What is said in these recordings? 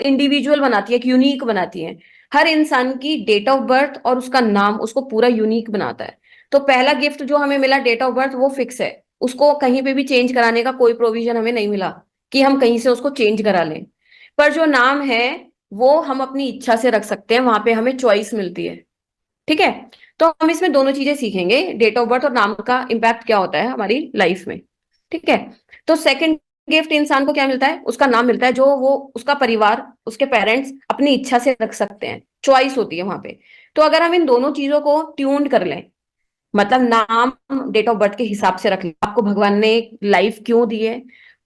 Individual बनाती है, एक यूनिक बनाती है। हर इंसान की डेट ऑफ बर्थ और उसका नाम उसको पूरा यूनिक बनाता है। तो पहला गिफ्ट जो हमें मिला डेट ऑफ बर्थ वो फिक्स है, उसको कहीं पे भी चेंज कराने का कोई प्रोविजन हमें नहीं मिला कि हम कहीं से उसको चेंज करा लें। पर जो नाम है वो हम अपनी इच्छा से रख सकते हैं, वहां पे हमें चॉइस मिलती है। ठीक है। तो हम इसमें दोनों चीजें सीखेंगे, डेट ऑफ बर्थ और नाम का इम्पैक्ट क्या होता है हमारी लाइफ में। ठीक है। तो सेकंड गिफ्ट इंसान को क्या मिलता है, उसका नाम मिलता है, जो वो उसका परिवार उसके पेरेंट्स अपनी इच्छा से रख सकते हैं, चॉइस होती है वहां पे। तो अगर हम इन दोनों चीजों को ट्यून कर लें, मतलब नाम डेट ऑफ बर्थ के हिसाब से रख लें, आपको भगवान ने लाइफ क्यों दी है।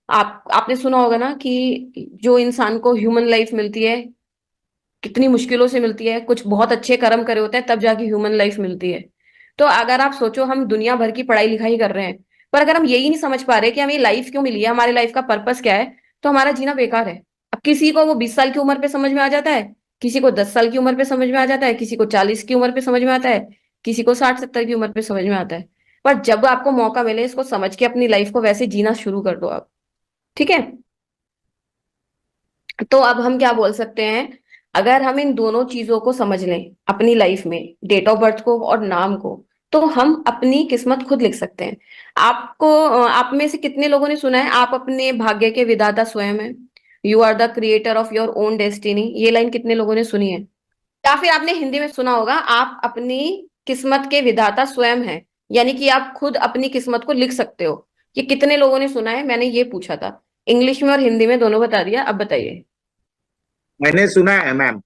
आपने सुना होगा ना कि जो इंसान को ह्यूमन लाइफ मिलती है कितनी मुश्किलों से मिलती है, कुछ बहुत अच्छे कर्म करे होते हैं तब जाके ह्यूमन लाइफ मिलती है। तो अगर आप सोचो हम दुनिया भर की पढ़ाई लिखाई कर रहे हैं, पर अगर हम यही नहीं समझ पा रहे कि हमें लाइफ क्यों मिली है, हमारे लाइफ का पर्पस क्या है, तो हमारा जीना बेकार है। अब किसी को वो 20 साल की उम्र पे समझ में आ जाता है, किसी को 10 साल की उम्र पे समझ में आ जाता है, किसी को 40 की उम्र पे समझ में आता है, किसी को 60-70 की उम्र पे समझ में आता है। पर जब आपको मौका मिले इसको समझ के अपनी लाइफ को वैसे जीना शुरू कर दो आप। ठीक है। तो अब हम क्या बोल सकते हैं, अगर हम इन दोनों चीजों को समझ लें अपनी लाइफ में, डेट ऑफ बर्थ को और नाम को, तो हम अपनी किस्मत खुद लिख सकते हैं। आप में से कितने लोगों ने सुना है आप अपने भाग्य के विधाता स्वयं हैं, you are the creator of your own destiny, ये लाइन कितने लोगों ने सुनी है। या फिर आपने हिंदी में सुना होगा आप अपनी किस्मत के विधाता स्वयं हैं, यानी कि आप खुद अपनी किस्मत को लिख सकते हो। ये कितने लोगों ने सुना है, मैंने ये पूछा था। इंग्लिश में और हिंदी में दोनों बता दिया, अब बताइए। मैंने सुना है मैम।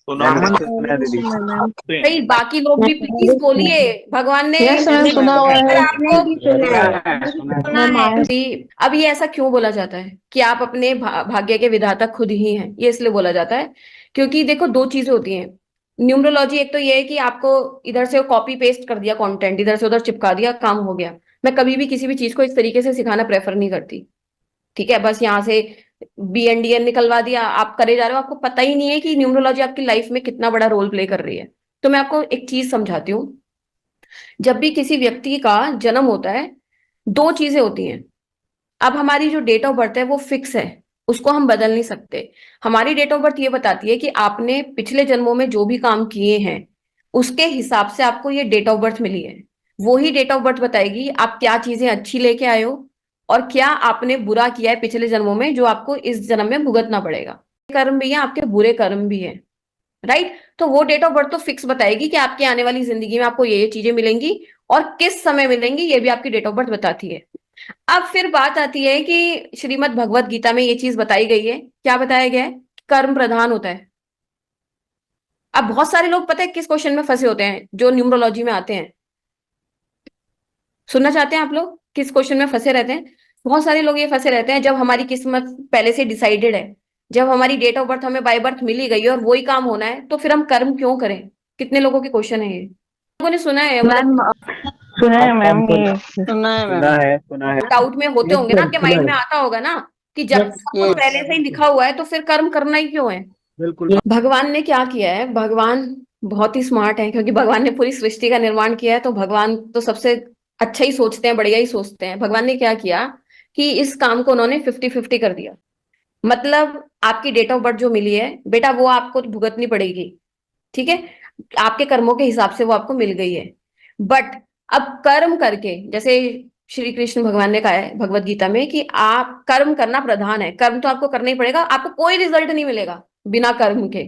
सुना मैंने है। तो सुना है मैंने दीदी। सुना मैम। भाई बाकी लोग भी मैंने प्लीज भी सुना बोलिए। है। भगवान ने यस मैम, सुना हुआ अगर है। आपको मैंने भी सुना सुना है। है मैंने भी सुना है। सुना मैम है आया। अब ये ऐसा क्यों बोला जाता है कि आप अपने भाग्य के विधाता खुद ही हैं, ये इसलिए बोला जाता है क्योंकि देखो दो चीजें होती हैं न्यूमरोलॉजी। एक तो ये है कि आपको इधर से कॉपी पेस्ट कर दिया कंटेंट, इधर से उधर चिपका दिया, काम हो गया। मैं कभी भी किसी भी चीज को इस तरीके से सिखाना प्रेफर नहीं करती। ठीक है, बस यहाँ से BNDN निकलवा दिया, आप करे जा रहे हो, आपको पता ही नहीं है कि न्यूमरोलॉजी आपकी लाइफ में कितना बड़ा रोल प्ले कर रही है। तो मैं आपको एक चीज समझाती हूँ। जब भी किसी व्यक्ति का जन्म होता है दो चीजें होती हैं। अब हमारी जो डेट ऑफ बर्थ है वो फिक्स है, उसको हम बदल नहीं सकते। हमारी डेट ऑफ बर्थ ये बताती है कि आपने पिछले जन्मों में जो भी काम किए हैं उसके हिसाब से आपको ये डेट ऑफ बर्थ मिली है। वो ही डेट ऑफ बर्थ बताएगी आप क्या चीजें अच्छी लेके आए हो और क्या आपने बुरा किया है पिछले जन्मों में जो आपको इस जन्म में भुगतना पड़ेगा। कर्म भी है, आपके बुरे कर्म भी है। राइट। तो वो डेट ऑफ बर्थ तो फिक्स बताएगी कि आपकी आने वाली जिंदगी में आपको ये चीजें मिलेंगी और किस समय मिलेंगी, ये भी आपकी डेट ऑफ बर्थ बताती है। अब फिर बात आती है कि श्रीमद् भगवत गीता में ये चीज बताई गई है, क्या बताया गया है, कर्म प्रधान होता है। अब बहुत सारे लोग पता है किस क्वेश्चन में फंसे होते हैं जो न्यूमरोलॉजी में आते हैं, सुनना चाहते हैं आप लोग किस क्वेश्चन में फंसे रहते हैं। बहुत सारे लोग ये फंसे रहते हैं जब हमारी किस्मत पहले से डिसाइडेड है, जब हमारी डेट ऑफ बर्थ हमें बाय बर्थ मिली गई है और वही काम होना है तो फिर हम कर्म क्यों करें। कितने लोगों के क्वेश्चन है ये, लोगों ने सुना है मतलब मैम सुना है मैम ये। सुना है सुना मैम। है सुना है। डाउट में होते यस होंगे ना, सर आपके सुना माइंड है। में आता होगा ना कि जब यस। सब कुछ यस। पहले से ही लिखा हुआ है तो फिर कर्म करना ही क्यों है। बिल्कुल। भगवान ने क्या किया है, भगवान बहुत ही स्मार्ट है क्योंकि भगवान ने पूरी सृष्टि का निर्माण किया है, तो भगवान तो सबसे अच्छा ही सोचते हैं, बढ़िया ही सोचते हैं। भगवान ने क्या किया कि इस काम को उन्होंने 50-50 कर दिया। मतलब आपकी डेट ऑफ बर्थ जो मिली है बेटा वो आपको भुगतनी पड़ेगी। ठीक है, आपके कर्मों के हिसाब से वो आपको मिल गई है। बट अब कर्म करके, जैसे श्री कृष्ण भगवान ने कहा है भगवत गीता में कि आप कर्म करना प्रधान है, कर्म तो आपको करना ही पड़ेगा, आपको कोई रिजल्ट नहीं मिलेगा बिना कर्म के।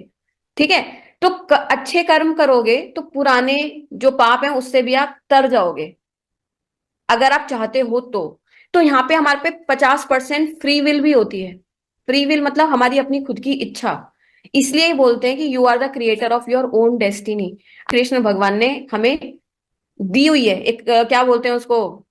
ठीक है। तो अच्छे कर्म करोगे तो पुराने जो पाप हैं उससे भी आप तर जाओगे, अगर आप चाहते हो तो यहाँ पे हमारे पे 50% फ्री विल भी होती है। फ्री विल मतलब हमारी अपनी खुद की इच्छा। इसलिए ही बोलते हैं कि you are the creator of your own destiny. Krishna भगवान ने हमें दी हुई है एक क्या बोलते हैं उसको,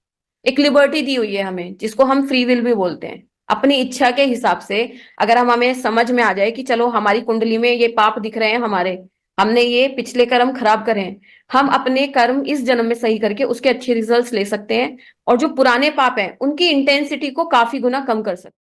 एक लिबर्टी दी हुई है हमें, जिसको हम फ्री विल भी बोलते हैं। अपनी इच्छा के हिसाब से अगर हमें समझ में आ जाए कि चलो हमारी कुंडली में ये पाप दिख रहे हैं, हमारे हमने ये पिछले कर्म खराब करे हैं, हम अपने कर्म इस जन्म में सही करके उसके अच्छे रिजल्ट्स ले सकते हैं और जो पुराने पाप हैं उनकी इंटेंसिटी को काफी गुना कम कर सकते हैं।